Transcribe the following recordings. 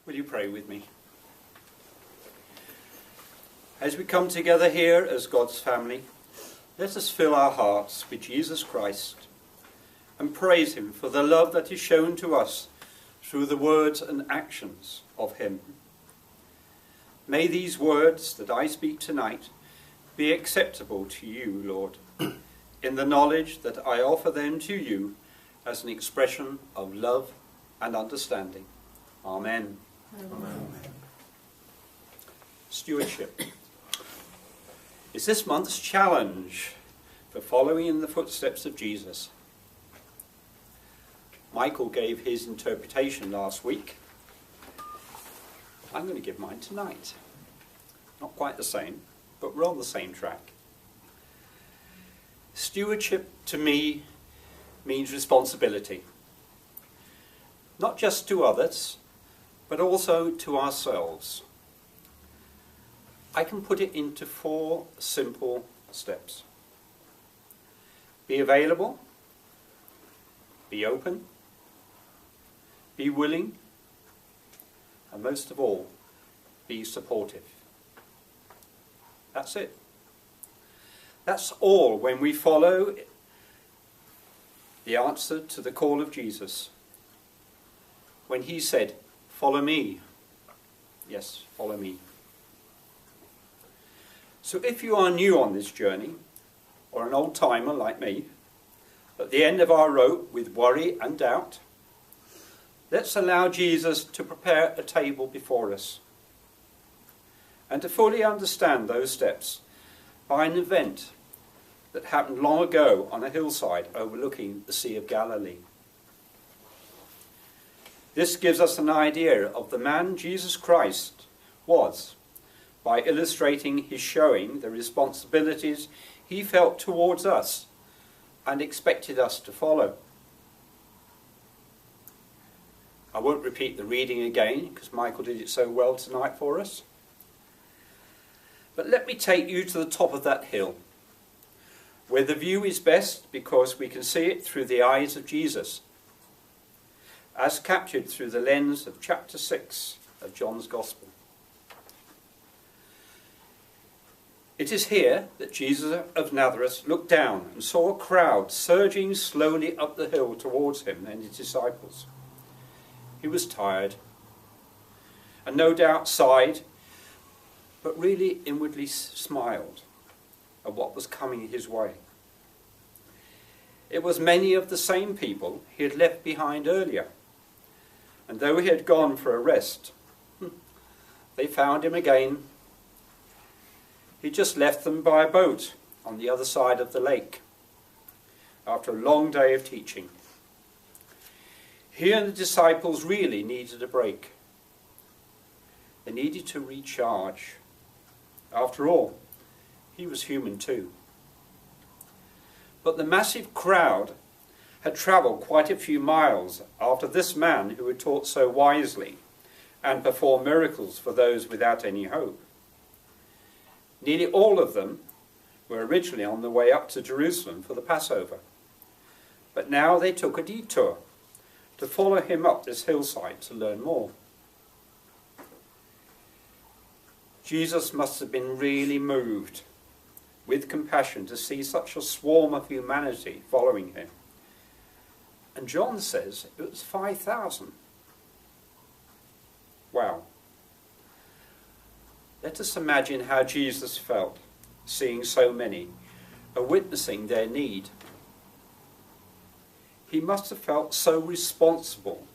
Will you pray with me? As we come together here as God's family, let us fill our hearts with Jesus Christ and praise him for the love that is shown to us through the words and actions of him. May these words that I speak tonight be acceptable to you, Lord, in the knowledge that I offer them to you as an expression of love and understanding. Amen. Amen. Stewardship is this month's challenge for following in the footsteps of Jesus. Michael gave his interpretation last week. I'm going to give mine tonight. Not quite the same, but we're on the same track. Stewardship to me means responsibility. Not just to others, but also to ourselves. I can put it into 4 simple steps. Be available, be open, be willing, and most of all, be supportive. That's it. That's all when we follow the answer to the call of Jesus. When he said, "Follow me." Yes, follow me. So if you are new on this journey, or an old-timer like me, at the end of our rope with worry and doubt, let's allow Jesus to prepare a table before us. And to fully understand those steps by an event that happened long ago on a hillside overlooking the Sea of Galilee. This gives us an idea of the man Jesus Christ was, by illustrating his showing the responsibilities he felt towards us and expected us to follow. I won't repeat the reading again because Michael did it so well tonight for us. But let me take you to the top of that hill, where the view is best because we can see it through the eyes of Jesus, as captured through the lens of chapter 6 of John's Gospel. It is here that Jesus of Nazareth looked down and saw a crowd surging slowly up the hill towards him and his disciples. He was tired and no doubt sighed, but really inwardly smiled at what was coming his way. It was many of the same people he had left behind earlier, and though he had gone for a rest, they found him again. He just left them by a boat on the other side of the lake after a long day of teaching. He and the disciples really needed a break. They needed to recharge. After all, he was human too. But the massive crowd had travelled quite a few miles after this man who had taught so wisely and performed miracles for those without any hope. Nearly all of them were originally on the way up to Jerusalem for the Passover, but now they took a detour to follow him up this hillside to learn more. Jesus must have been really moved with compassion to see such a swarm of humanity following him. And John says it was 5,000. Wow. Let us imagine how Jesus felt seeing so many and witnessing their need. He must have felt so responsible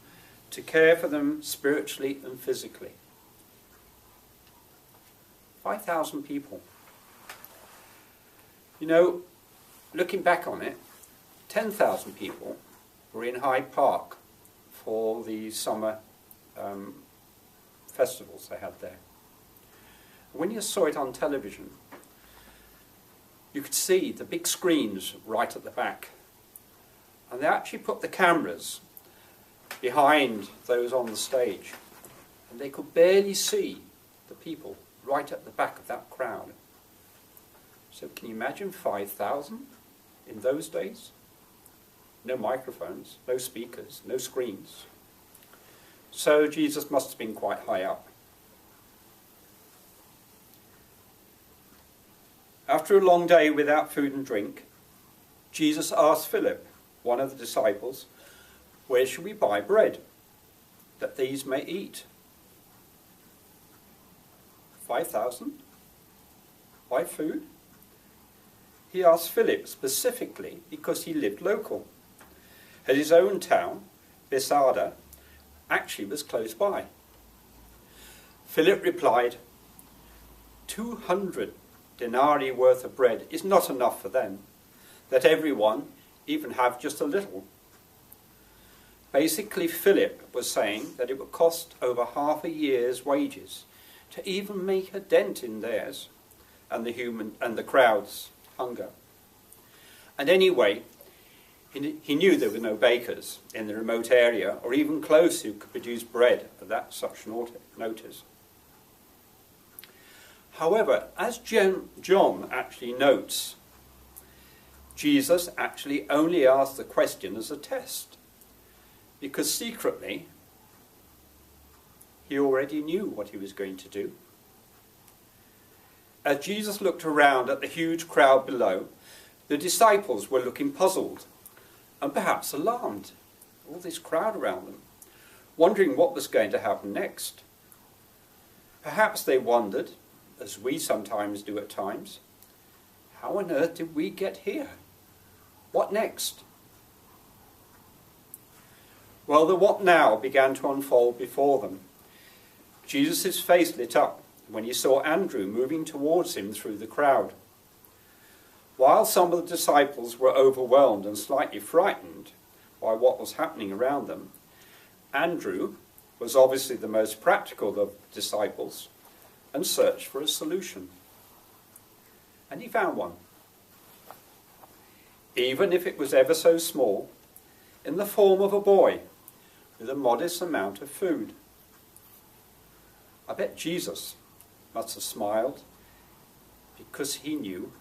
to care for them spiritually and physically. 5,000 people. You know, looking back on it, 10,000 people were in Hyde Park for the summer festivals they had there. When you saw it on television, you could see the big screens right at the back. And they actually put the cameras behind those on the stage. And they could barely see the people right at the back of that crowd. So can you imagine 5,000 in those days? No microphones, no speakers, no screens. So Jesus must have been quite high up. After a long day without food and drink, Jesus asked Philip, one of the disciples, "Where shall we buy bread, that these may eat?" 5,000? Buy food? He asked Philip specifically because he lived local. And his own town, Bethsaida, actually was close by. Philip replied, 200 denarii worth of bread is not enough for them, that everyone even have just a little. Basically, Philip was saying that it would cost over half a year's wages to even make a dent in theirs and the crowd's hunger. And anyway, he knew there were no bakers in the remote area or even close who could produce bread at that such notice. However, as John actually notes, Jesus actually only asked the question as a test, because secretly he already knew what he was going to do. As Jesus looked around at the huge crowd below, the disciples were looking puzzled and perhaps alarmed. All this crowd around them, wondering what was going to happen next. Perhaps they wondered, as we sometimes do at times, how on earth did we get here? What next? Well, the what now began to unfold before them. Jesus' face lit up when he saw Andrew moving towards him through the crowd. While some of the disciples were overwhelmed and slightly frightened by what was happening around them, Andrew was obviously the most practical of the disciples and searched for a solution. And he found one. Even if it was ever so small, in the form of a boy with a modest amount of food. I bet Jesus must have smiled because he knew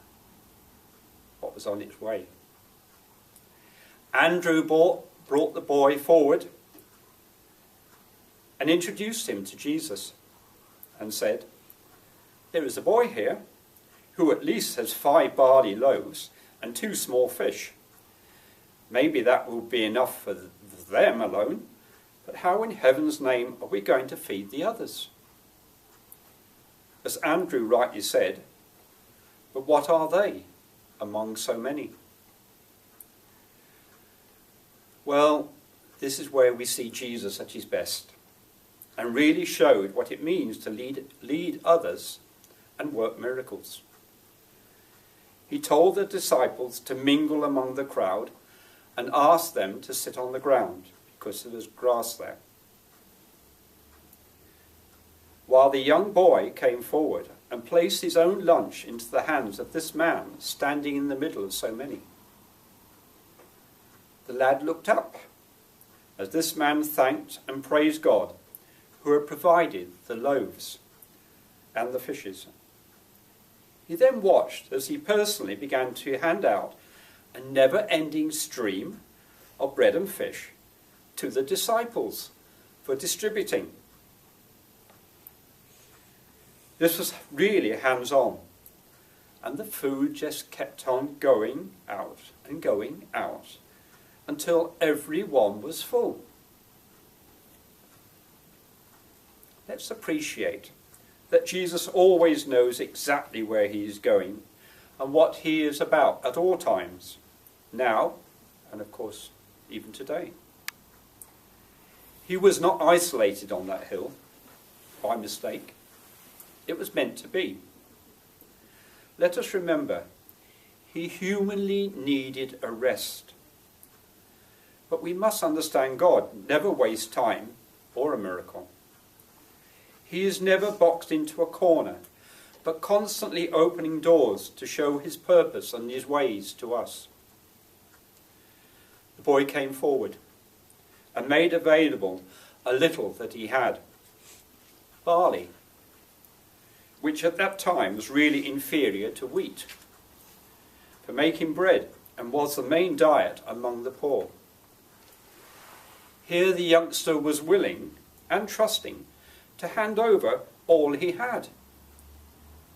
what was on its way. Andrew brought the boy forward and introduced him to Jesus and said, "There is a boy here who at least has 5 barley loaves and 2 small fish. Maybe that will be enough for them alone, but how in heaven's name are we going to feed the others?" As Andrew rightly said, but what are they among so many? Well, this is where we see Jesus at his best, and really showed what it means to lead others and work miracles. He told the disciples to mingle among the crowd and asked them to sit on the ground because there was grass there. While the young boy came forward and placed his own lunch into the hands of this man standing in the middle of so many. The lad looked up as this man thanked and praised God who had provided the loaves and the fishes. He then watched as he personally began to hand out a never-ending stream of bread and fish to the disciples for distributing. This was really hands-on, and the food just kept on going out and going out until everyone was full. Let's appreciate that Jesus always knows exactly where he is going and what he is about at all times, now and of course even today. He was not isolated on that hill by mistake. It was meant to be. Let us remember, he humanly needed a rest. But we must understand God never wastes time or a miracle. He is never boxed into a corner, but constantly opening doors to show his purpose and his ways to us. The boy came forward and made available a little that he had. Barley, which at that time was really inferior to wheat, for making bread and was the main diet among the poor. Here the youngster was willing and trusting to hand over all he had.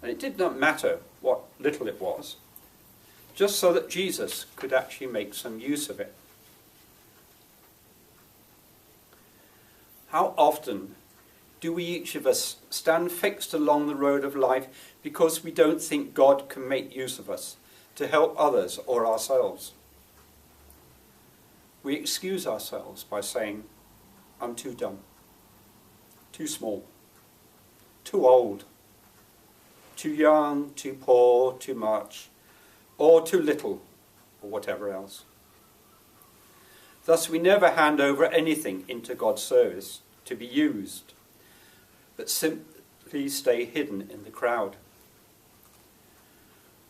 And it did not matter what little it was, just so that Jesus could actually make some use of it. How often do we each of us stand fixed along the road of life because we don't think God can make use of us to help others or ourselves? We excuse ourselves by saying, I'm too dumb, too small, too old, too young, too poor, too much, or too little, or whatever else. Thus we never hand over anything into God's service to be used, but simply stay hidden in the crowd.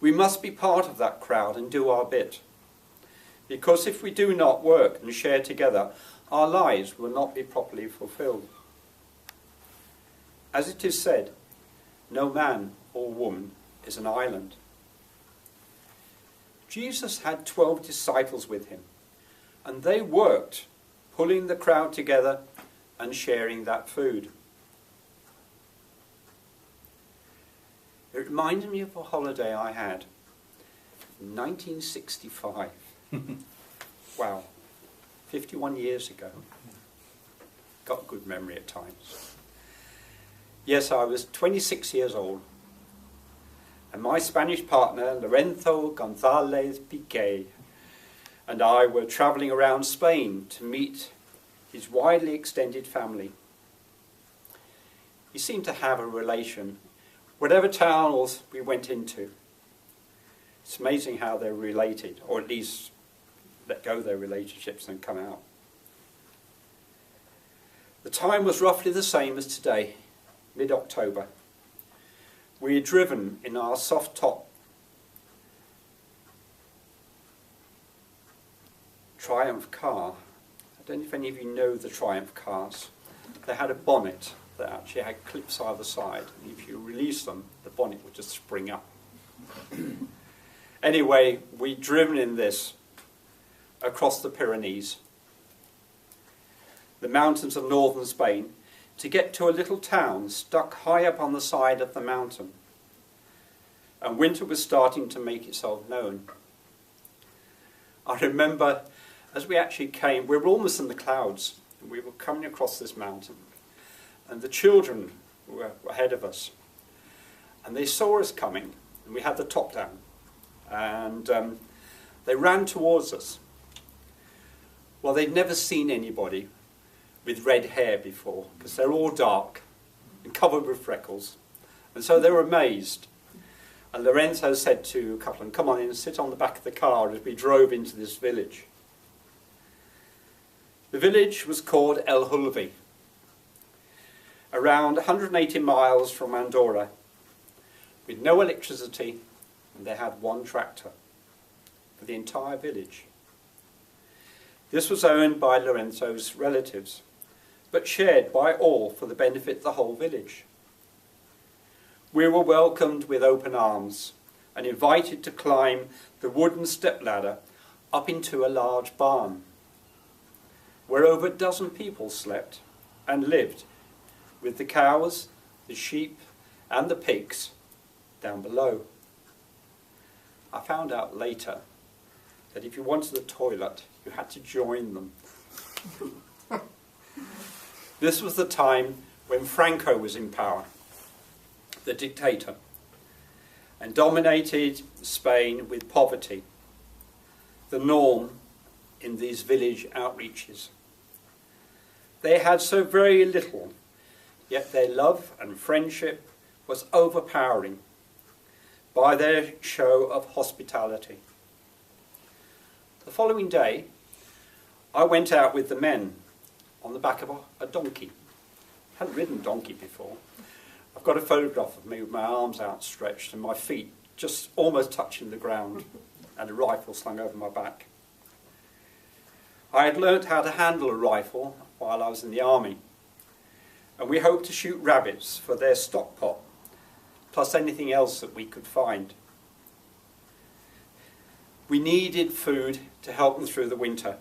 We must be part of that crowd and do our bit, because if we do not work and share together, our lives will not be properly fulfilled. As it is said, no man or woman is an island. Jesus had 12 disciples with him, and they worked, pulling the crowd together and sharing that food. It reminded me of a holiday I had in 1965. Wow, 51 years ago. Got a good memory at times. Yes, I was 26 years old, and my Spanish partner, Lorenzo González Piqué, and I were travelling around Spain to meet his widely extended family. He seemed to have a relation, whatever town we went into. It's amazing how they're related, or at least let go their relationships and come out. The time was roughly the same as today, mid-October. We had driven in our soft-top Triumph car. I don't know if any of you know the Triumph cars. They had a bonnet that actually had clips either side, and if you release them, the bonnet would just spring up. Anyway, we'd driven in this across the Pyrenees, the mountains of northern Spain, to get to a little town stuck high up on the side of the mountain. And winter was starting to make itself known. I remember as we actually came, we were almost in the clouds, and we were coming across this mountain, and the children were ahead of us, and they saw us coming, and we had the top down, and they ran towards us. Well, they'd never seen anybody with red hair before, because they're all dark and covered with freckles, and so they were amazed. And Lorenzo said to a couple of them, come on in and sit on the back of the car as we drove into this village. The village was called El Hulvi, around 180 miles from Andorra, with no electricity, and they had one tractor for the entire village. This was owned by Lorenzo's relatives, but shared by all for the benefit of the whole village. We were welcomed with open arms and invited to climb the wooden stepladder up into a large barn, where over a dozen people slept and lived, with the cows, the sheep and the pigs down below. I found out later that if you wanted the toilet, you had to join them. This was the time when Franco was in power, the dictator, and dominated Spain with poverty, the norm in these village outreaches. They had so very little, yet their love and friendship was overpowering by their show of hospitality. The following day, I went out with the men on the back of a donkey. I hadn't ridden a donkey before. I've got a photograph of me with my arms outstretched and my feet just almost touching the ground and a rifle slung over my back. I had learnt how to handle a rifle while I was in the army, and we hoped to shoot rabbits for their stock pot, plus anything else that we could find. We needed food to help them through the winter.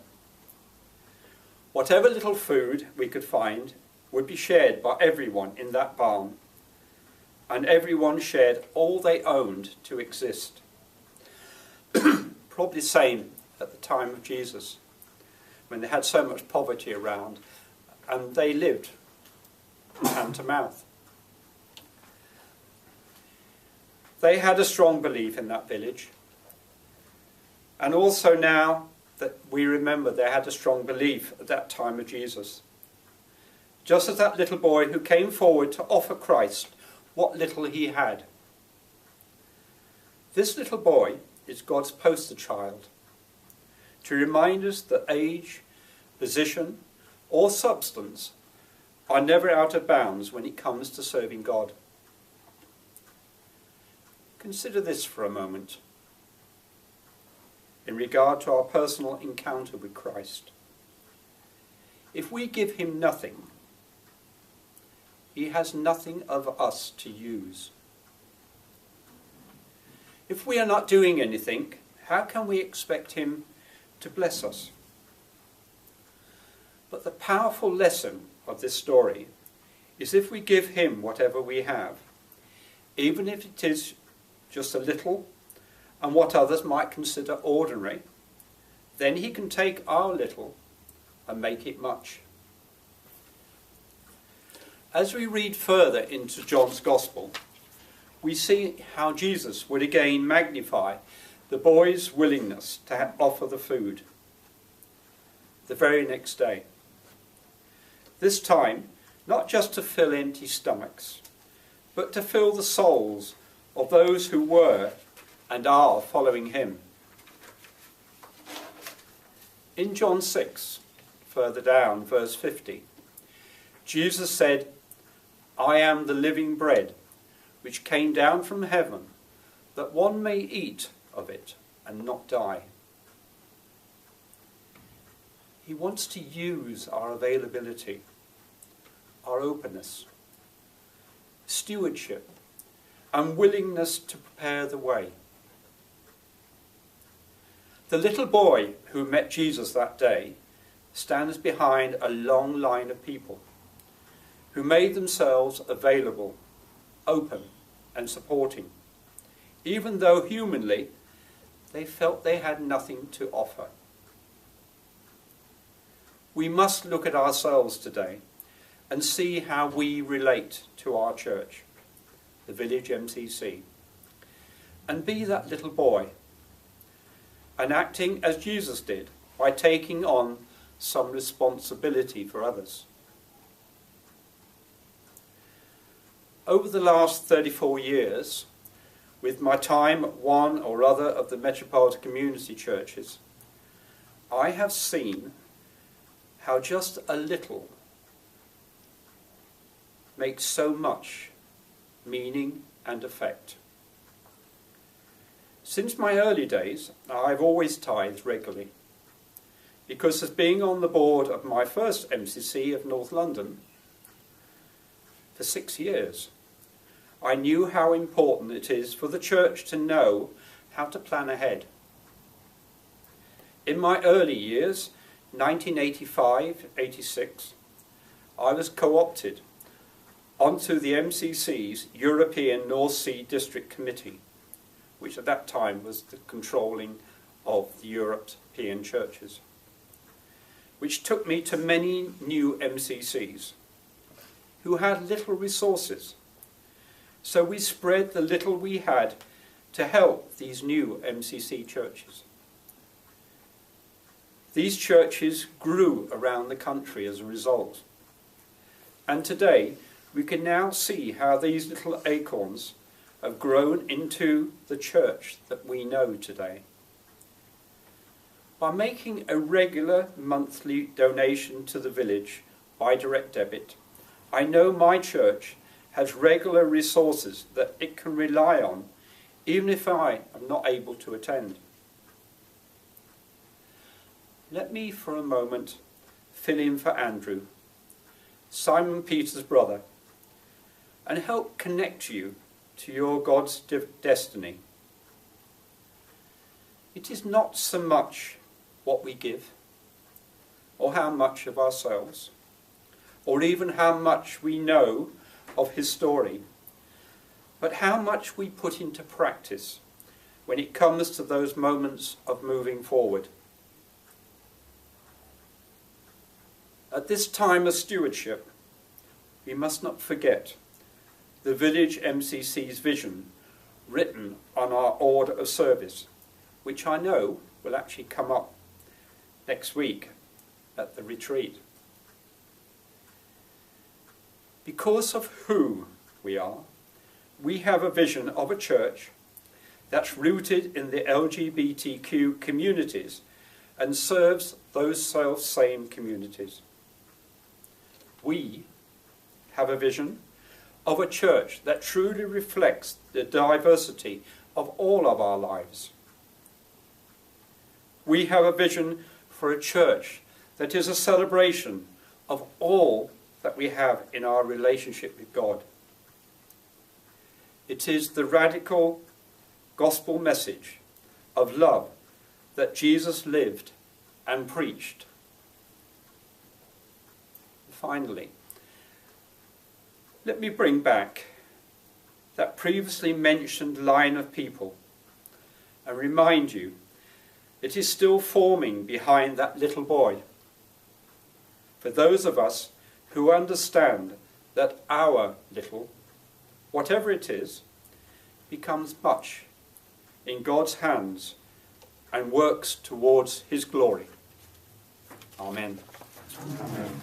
Whatever little food we could find, would be shared by everyone in that barn, and everyone shared all they owned to exist. Probably the same at the time of Jesus, when they had so much poverty around, and they lived from hand to mouth. They had a strong belief in that village, and also now that we remember they had a strong belief at that time of Jesus. Just as that little boy who came forward to offer Christ what little he had. This little boy is God's poster child, to remind us that age, position, or substance are never out of bounds when it comes to serving God. Consider this for a moment in regard to our personal encounter with Christ. If we give him nothing, he has nothing of us to use. If we are not doing anything, how can we expect him to bless us? But the powerful lesson of this story is if we give him whatever we have, even if it is just a little and what others might consider ordinary, then he can take our little and make it much. As we read further into John's Gospel, we see how Jesus would again magnify the boy's willingness to offer the food the very next day. This time, not just to fill empty stomachs, but to fill the souls of those who were and are following him. In John 6, further down, verse 50, Jesus said, "I am the living bread which came down from heaven, that one may eat of it and not die." He wants to use our availability, our openness, stewardship, and willingness to prepare the way. The little boy who met Jesus that day stands behind a long line of people who made themselves available, open and supporting, even though humanly they felt they had nothing to offer. We must look at ourselves today and see how we relate to our church, the Village MCC, and be that little boy, and acting as Jesus did by taking on some responsibility for others. Over the last 34 years, with my time at one or other of the Metropolitan community churches, I have seen how just a little makes so much meaning and effect. Since my early days, I've always tithed regularly, because as being on the board of my first MCC of North London for 6 years, I knew how important it is for the church to know how to plan ahead. In my early years, 1985-86, I was co-opted onto the MCC's European North Sea District Committee, which at that time was the controlling of the European churches, which took me to many new MCCs who had little resources. So we spread the little we had to help these new MCC churches. These churches grew around the country as a result. And today we can now see how these little acorns have grown into the church that we know today. By making a regular monthly donation to the village by direct debit, I know my church has regular resources that it can rely on, even if I am not able to attend. Let me for a moment fill in for Andrew, Simon Peter's brother, and help connect you to your God's destiny. It is not so much what we give, or how much of ourselves, or even how much we know of his story, but how much we put into practice when it comes to those moments of moving forward. At this time of stewardship, we must not forget the Village MCC's vision written on our order of service, which I know will actually come up next week at the retreat. Because of who we are, we have a vision of a church that's rooted in the LGBTQ communities and serves those self-same communities. We have a vision of a church that truly reflects the diversity of all of our lives. We have a vision for a church that is a celebration of all that we have in our relationship with God. It is the radical gospel message of love that Jesus lived and preached. Finally, let me bring back that previously mentioned line of people and remind you it is still forming behind that little boy. For those of us who understand that our little, whatever it is, becomes much in God's hands and works towards his glory. Amen. Amen.